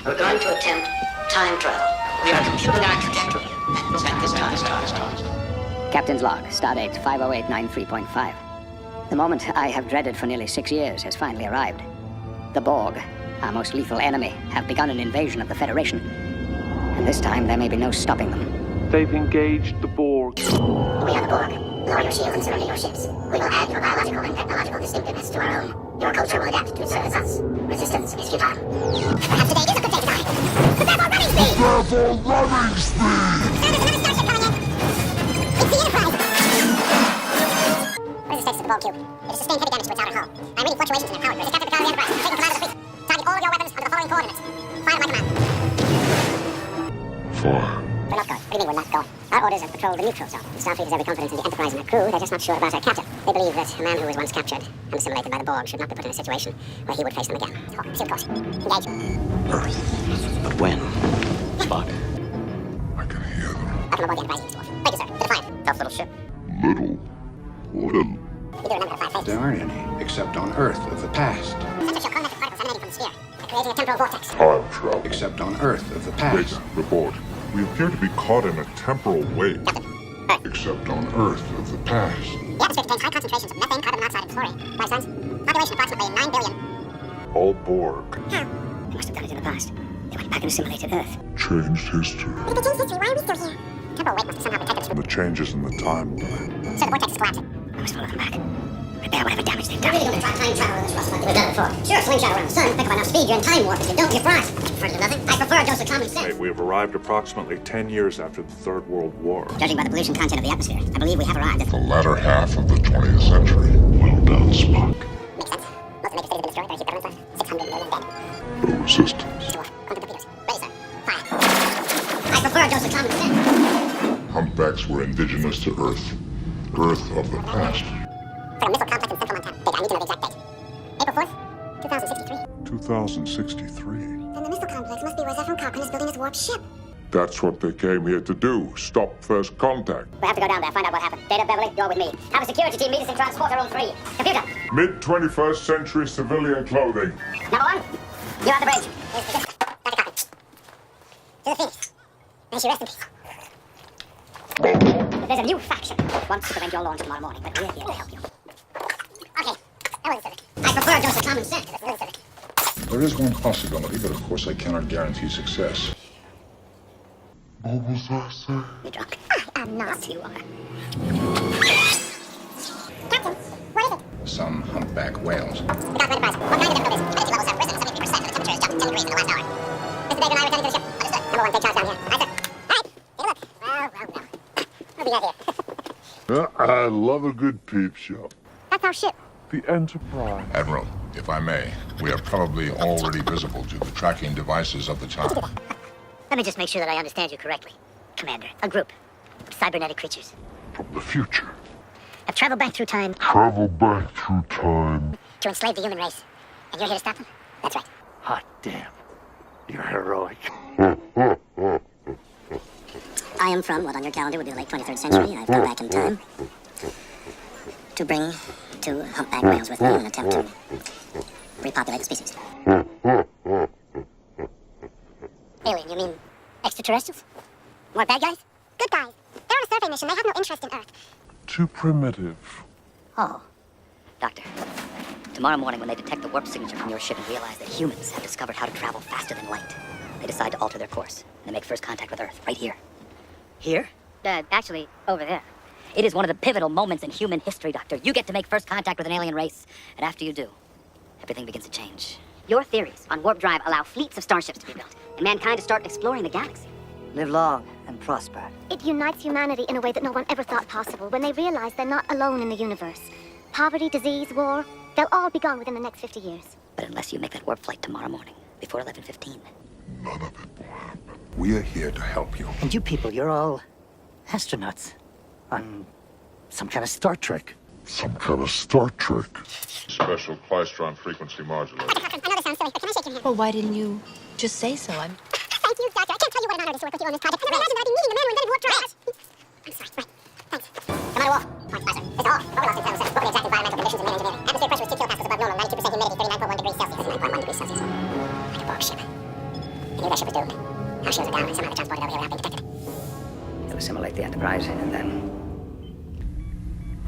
We're going to attempt time travel. We are computing our trajectory at this time. Captain's log, stardate 50893.5. The moment I have dreaded for nearly 6 years has finally arrived. The Borg, our most lethal enemy, have begun an invasion of the Federation. And this time there may be no stopping them. They've engaged the Borg. We are the Borg. Lower your shields and surrender your ships. We will add your biological and technological distinctiveness to our own. Your culture will adapt to service us. Resistance is futile. Perhaps today is a good day to die. The Devil running speed! The Devil running speed! There's another starship coming in. It's the Enterprise! What is the status of the Borg cube? It has sustained heavy damage to its outer hull. I'm reading fluctuations in their power grid. It's captured the car of the Enterprise. Taking command of the fleet. Target all of your weapons under the following coordinates. Fire to my command. Fire. We're not going. What do you mean we're not going? Our orders are to patrol the neutral zone. The Starfleet has every confidence in the Enterprise and her crew. They're just not sure about her captain. They believe that a man who was once captured and assimilated by the Borg should not be put in a situation where he would face them again. So, pursuit course. Engage. Earth. But when? Spock. I can hear them. Welcome aboard the Enterprise, Mr. Wolf. Thank you, sir. To the Defiant. Tough little ship. Little. You do remember the five phases. There aren't any, except on Earth of the past. Sensors show convective particles emanating from the sphere. They're creating a temporal vortex. Time travel. Except on Earth of the past. Data, report. We appear to be caught in a temporal wave. Except on Earth of the past. The atmosphere contains high concentrations of methane, carbon monoxide, and fluorine. Life signs? Population approximately 9 billion. All Borg. How? They must have done it in the past. They went back and assimilated Earth. Changed history. If they changed history, why are we still here? Temporal wave must have somehow protected us And the changes in the timeline. So the vortex is collapsing. I must follow them back. Repair whatever damage they've done. We're really going to try time travel in this rust like we've done before. Sure, slingshot around the sun, pick up enough speed, you're in time warp. If you don't, you're fried. Prefer to do nothing? I prefer a dose of common sense. We have arrived approximately 10 years after the Third World War. Judging by the pollution content of the atmosphere, I believe we have arrived at The latter half of the 20th century. Well done, Spock. Makes sense. Most of the major cities have been destroyed. There are governments left. 600 million dead. No resistance. Dwarf, quantum computers. Ready, sir. Fire. I prefer a dose of common sense. Humpbacks were indigenous to Earth. Earth of the past. For a missile complex in central Montana. Data, I need to know the exact date. April 4th, 2063. 2063. Then the missile complex must be where Zephyr Cochrane is building his warp ship. That's what they came here to do. Stop first contact. We have to go down there, find out what happened. Data, Beverly, you're with me. Have a security team meet us in Transporter Room 3. Computer. Mid-21st century civilian clothing. Number 1, you're on the bridge. Here's the Dr. Cochrane. To the Phoenix. May she rest in peace. There's a new faction that wants to prevent your launch tomorrow morning, but we're here to help you. Okay, that wasn't civic. I prefer a dose of common sense. This isn't civic. There is one possibility, but of course I cannot guarantee success. What was I saying? You're drunk. I am not. You are. Captain, what is it? Some humpback whales. The Dark Enterprise. What kind of difficulties? Energy levels have risen 73%, and the temperature has jumped 10 degrees in the last hour. Mr. Baker and I returning to the ship. Understood. Number 1, take charge down here. Aye, sir. All right, take a look. Well. What do we got here? I love a good peep show. That's our ship. The Enterprise. Admiral, if I may, we are probably already visible to the tracking devices of the time. Let me just make sure that I understand you correctly. Commander, a group of cybernetic creatures From the future. have traveled back through time Travel back through time. to enslave the human race. And you're here to stop them? That's right. Hot damn. You're heroic. I am from what on your calendar would be the late 23rd century. I've come back in time to bring 2 humpback whales with me in an attempt to repopulate the species. Alien, you mean extraterrestrials? More bad guys? Good guys. They're on a survey mission. They have no interest in Earth. Too primitive. Oh. Doctor, tomorrow morning when they detect the warp signature from your ship and realize that humans have discovered how to travel faster than light, they decide to alter their course and they make first contact with Earth, right here. Here? Actually, over there. It is one of the pivotal moments in human history, Doctor. You get to make first contact with an alien race, and after you do, everything begins to change. Your theories on warp drive allow fleets of starships to be built, and mankind to start exploring the galaxy. Live long and prosper. It unites humanity in a way that no one ever thought possible when they realize they're not alone in the universe. Poverty, disease, war, they'll all be gone within the next 50 years. But unless you make that warp flight tomorrow morning, before 11:15. None of it will happen. We are here to help you. And you people, you're all astronauts. On some kind of Star Trek. Some kind of Star Trek. Special Klystron frequency modulator. Dr. Cochrane, I know this sounds silly, but can I shake your hand? Well, why didn't you just say so? Thank you, Doctor. I can't tell you what an honor it is to work with you on this project. I never imagined that I'd be meeting the man who invented warp drive. I'm sorry. Right. Thanks. Commander Wolf. Point faster. It's all. What we lost in 2007. What were the exact environmental conditions in engineering? Atmosphere pressure was 2 kilopascals above normal, 92% humidity, 39.1 degrees Celsius. 39.1 degrees Celsius. Like a Borg ship. And knew that ship was doomed. Our shields are down, and somehow they're transported over here without being detected. They'll assimilate the Enterprise, and then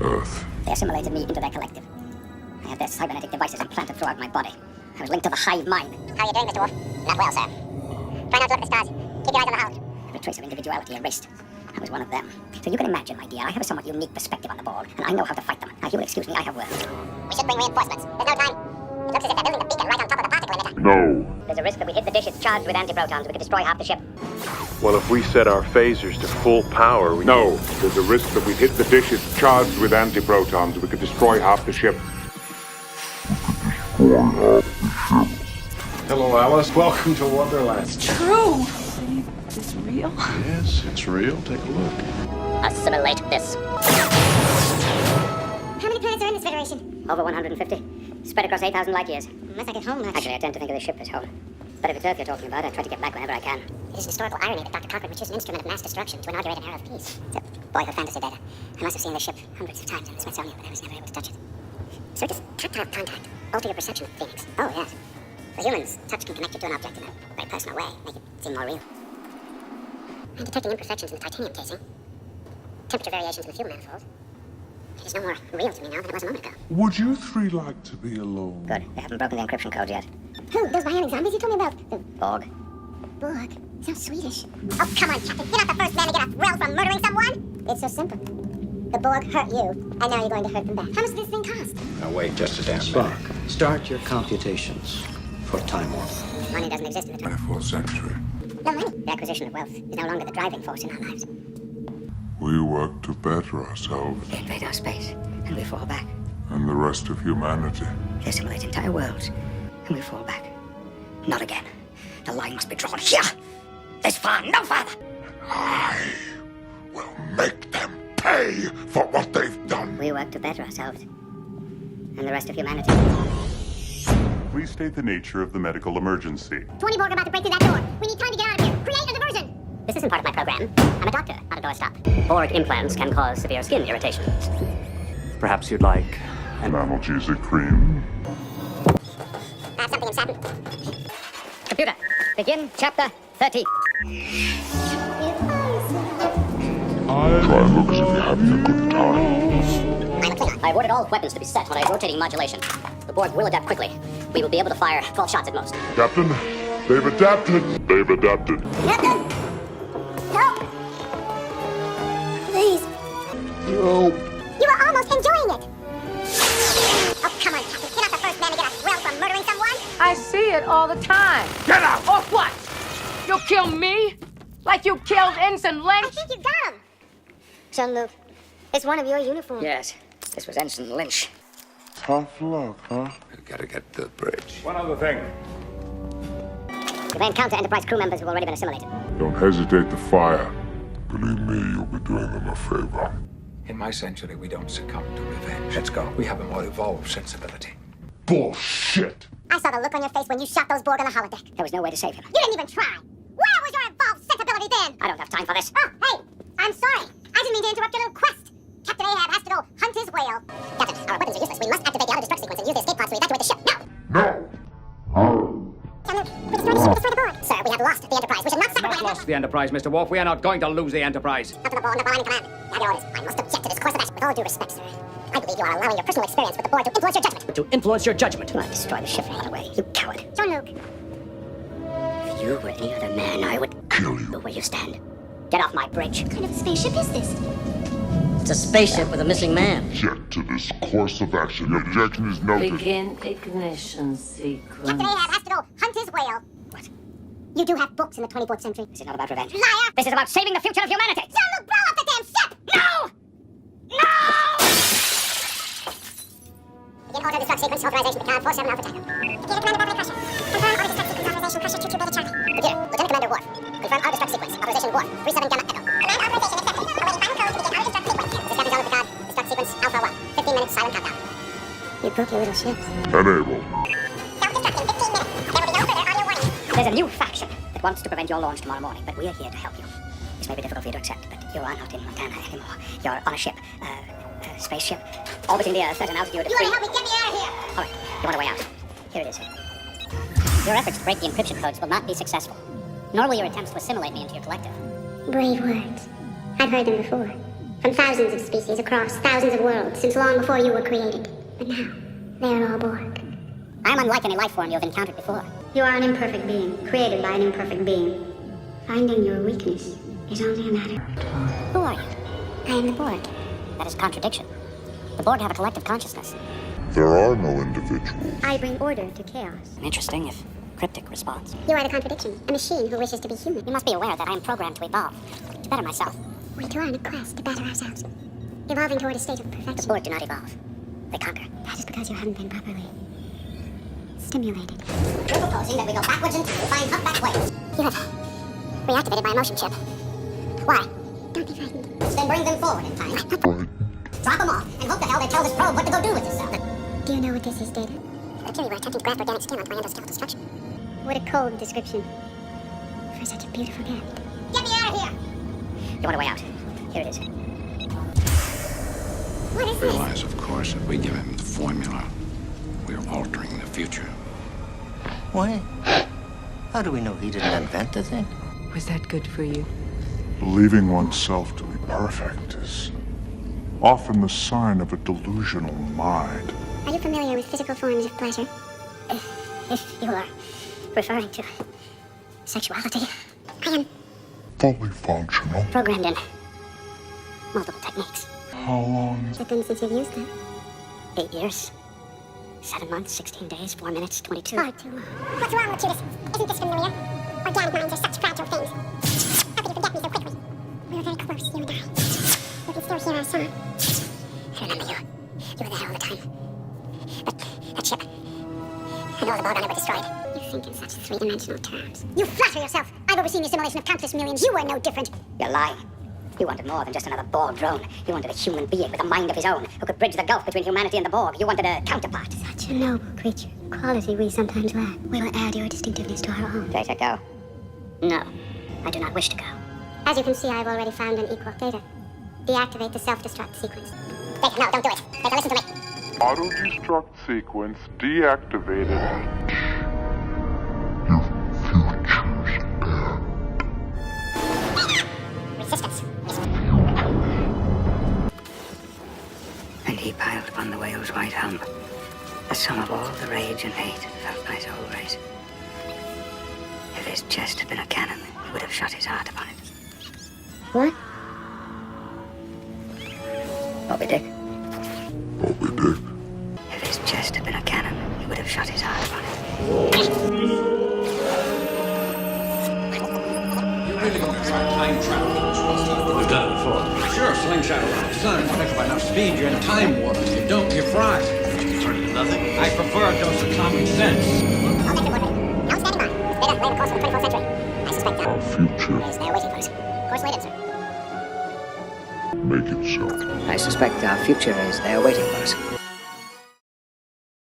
Earth. they assimilated me into their collective. I had their cybernetic devices implanted throughout my body. I was linked to the hive mind. How are you doing, Mr. Worf? Not well, sir. Try not to look at the stars. Keep your eyes on the howl. Every trace of individuality erased. I was one of them. So you can imagine, my dear, I have a somewhat unique perspective on the Borg, and I know how to fight them. Now, if you will excuse me, I have words. We should bring reinforcements. There's no time. It looks as if they're building the beacon right on top of the particle emitter. No. There's a risk that we hit the dish. It's charged with antiprotons. We could destroy half the ship. Well, if we set our phasers to full power, we... No, there's a risk that we hit the dish. It's charged with antiprotons. We could destroy half the ship. Hello, Alice. Welcome to Wonderland. True. Is this real? Yes, it's real. Take a look. Assimilate this. How many planets are in this federation? Over 150. Spread across 8,000 light years. Unless I get home much. Actually, I tend to think of the ship as home. But if it's Earth you're talking about, I try to get back whenever I can. It is historical irony that Dr. Cochrane would choose an instrument of mass destruction to inaugurate an era of peace. It's a boyhood fantasy, Data. I must have seen this ship hundreds of times in the Smithsonian, but I was never able to touch it. So does tactile contact alter your perception of things? Oh, yes. For humans, touch can connect you to an object in a very personal way, make it seem more real. I'm detecting imperfections in the titanium casing. Temperature variations in the fuel manifold. It is no more real to me now than it was a moment ago. Would you three like to be alone? Good. They haven't broken the encryption code yet. Who? Those bionic zombies you told me about? The Borg. Borg. Sounds Swedish. Oh, come on, Captain. You're not the first man to get a thrill from murdering someone. It's so simple. The Borg hurt you, and now you're going to hurt them back. How much does this thing cost? Now wait just a damn Spock, minute. start your computations for Time Warp. Money doesn't exist in the 24th century. No money. The acquisition of wealth is no longer the driving force in our lives. We work to better ourselves They invade our space, and we fall back. and the rest of humanity. They assimilate entire worlds, and we fall back. Not again. The line must be drawn here. This far, no farther. I will make them pay for what they've done. We work to better ourselves, and the rest of humanity. Please state the nature of the medical emergency. 20 Borg are about to break through that door. We need time to get out of here. Create a diversion. This isn't part of my program. I'm a doctor, not a doorstop. Borg implants can cause severe skin irritation. Perhaps you'd like An analgesic cream. That's something in Saturn. Computer, begin chapter 30. Try and look as if you're having a good time. I ordered all weapons to be set on a rotating modulation. The Borg will adapt quickly. We will be able to fire 12 shots at most. Captain, they've adapted. They've adapted. Captain! Help! Please. No. You were almost enjoying it. Oh, come on, Captain. You're not the first man to get a thrill from murdering someone. I see it all the time. Get out! Or what? You'll kill me? Like you killed Ensign I Lynch? think you got him. Jean-Luc, it's one of your uniforms. Yes, this was Ensign Lynch. Tough luck, huh? We gotta get to the bridge. One other thing. You may encounter Enterprise crew members who have already been assimilated. Don't hesitate to fire. Believe me, you'll be doing them a favor. In my century, we don't succumb to revenge. Let's go. We have a more evolved sensibility. Bullshit! I saw the look on your face when you shot those Borg on the holodeck. There was no way to save him. You didn't even try. Where was your evolved sensibility then? I don't have time for this. Oh, hey, I'm sorry. I didn't mean to interrupt your little quest. Captain Ahab has to go hunt his whale. Captain, our weapons are useless. We must activate the auto-destruct sequence and use the escape pods to evacuate the ship. Now! No! Jean-Luc, we destroyed the ship, destroy the Borg. Sir, we have lost the Enterprise. We should not sacrifice... Not lost the Enterprise, Mr. Worf. We are not going to lose the Enterprise. Up to the Borg, I'm in command. Have your orders. I must object to this course of action. With all due respect, sir, I believe you are allowing your personal experience with the Borg to influence your judgment. To influence your judgment. Do not destroy the ship in another way, you coward. Jean-Luc. If you were any other man, I would Kill you. know where you stand. Get off my bridge. What kind of spaceship is this? It's a spaceship with a missing man. Object to this course of action. The objection is noted. Begin ignition sequence. Captain Ahab has to go hunt his whale. What? You do have books in the 24th century. This is not about revenge. Liar! This is about saving the future of humanity. Jean-Luc, blow up the damn ship! No! No! Begin auto-destruct sequence authorization to 47 Alpha Tango. Computer Commander Beverly Crusher. Confirm auto-destruct sequence authorization Crusher 22 Beta Charlie. Computer, Lieutenant Commander Worf. Confirm auto-destruct sequence authorization Worf 37 Gamma Echo. Command authorization accepted. Awaiting final code to begin auto-destruct sequence. This is Captain Jean-Luc Picard. Destruct sequence Alpha 1. 15 minutes silent countdown. You broke your little ship. Enable. Self-destruct in 15 minutes. There will be no further audio warning. There's a new faction that wants to prevent your launch tomorrow morning, but we are here to help you. This may be difficult for you to accept, but you are not in Montana anymore. You're on a ship, spaceship, orbiting the Earth at an altitude of You want to help me get me out of here? All right, you want a way out. Here it is. Your efforts to break the encryption codes will not be successful. Nor will your attempts to assimilate me into your collective. Brave words. I've heard them before. From thousands of species across thousands of worlds since long before you were created. But now, they are all Borg. I am unlike any life form you have encountered before. You are an imperfect being, created by an imperfect being. Finding your weakness is only a matter of time. Who are you? I am the Borg. That is a contradiction. The Borg have a collective consciousness. There are no individuals. I bring order to chaos. An interesting, if cryptic, response. You are the contradiction, a machine who wishes to be human. You must be aware that I am programmed to evolve, to better myself. We two are on a quest to better ourselves, evolving toward a state of perfection. The Borg do not evolve. They conquer. That is because you haven't been properly stimulated. You're proposing that we go backwards in time to find humpback whales. You have reactivated my emotion chip. Why? Don't be frightened. Then bring them forward in time. Drop them off, and hope to hell they tell this probe what to go do with itself. Do you know what this is, Data? Actually, we're attempting to graft organic skin onto my endoskeletal structure. What a cold description for such a beautiful gift. Get me out of here! You want a way out? Here it is. What is this? Realize, of course, if we give him the formula, we're altering the future. Why? How do we know he didn't invent the thing? Was that good for you? Believing oneself to be perfect is often the sign of a delusional mind. Are you familiar with physical forms of pleasure? If you are referring to sexuality, I am Fully functional. programmed in multiple techniques. How long? Has it been since you've used them? 8 years, 7 months, 16 days, 4 minutes, 22. Far too long. What's wrong with you? Isn't this familiar? Organic minds are such fragile things. How could you forget me so quickly? We were very close, you and I. We can still hear our song. I remember you. You were there all the time. But that ship, and all the Borg on it were destroyed. You think in such three-dimensional terms. You flatter yourself! I've overseen the assimilation of countless millions. You were no different. You're lying. You wanted more than just another Borg drone. You wanted a human being with a mind of his own, who could bridge the gulf between humanity and the Borg. You wanted a counterpart. Such a noble creature. Quality we sometimes lack. We will add your distinctiveness to our own. Data, go. No, I do not wish to go. As you can see, I've already found an equal. Data, deactivate the self-destruct sequence. Data, no, don't do it. Data, listen to me. Auto-destruct sequence deactivated. Resistance. And he piled upon the whale's white helm the sum of all the rage and hate felt by his whole race. If his chest had been a cannon, he would have shot his heart upon it. What? Moby Dick. Moby Dick. If his chest had been a cannon, he would have shot his heart upon it. You really want to try time travel? We've done it before. Sure, slingshot around. Son, if by enough speed, you're in time warp. If you don't, you're fried. You turn into nothing? I prefer a dose of common sense. I'm standing by. Data, lay the course of the 24th century. I suspect that. Our future. Is there waiting for us? Course laid in, sir. Make it so. I suspect our future is there waiting for us.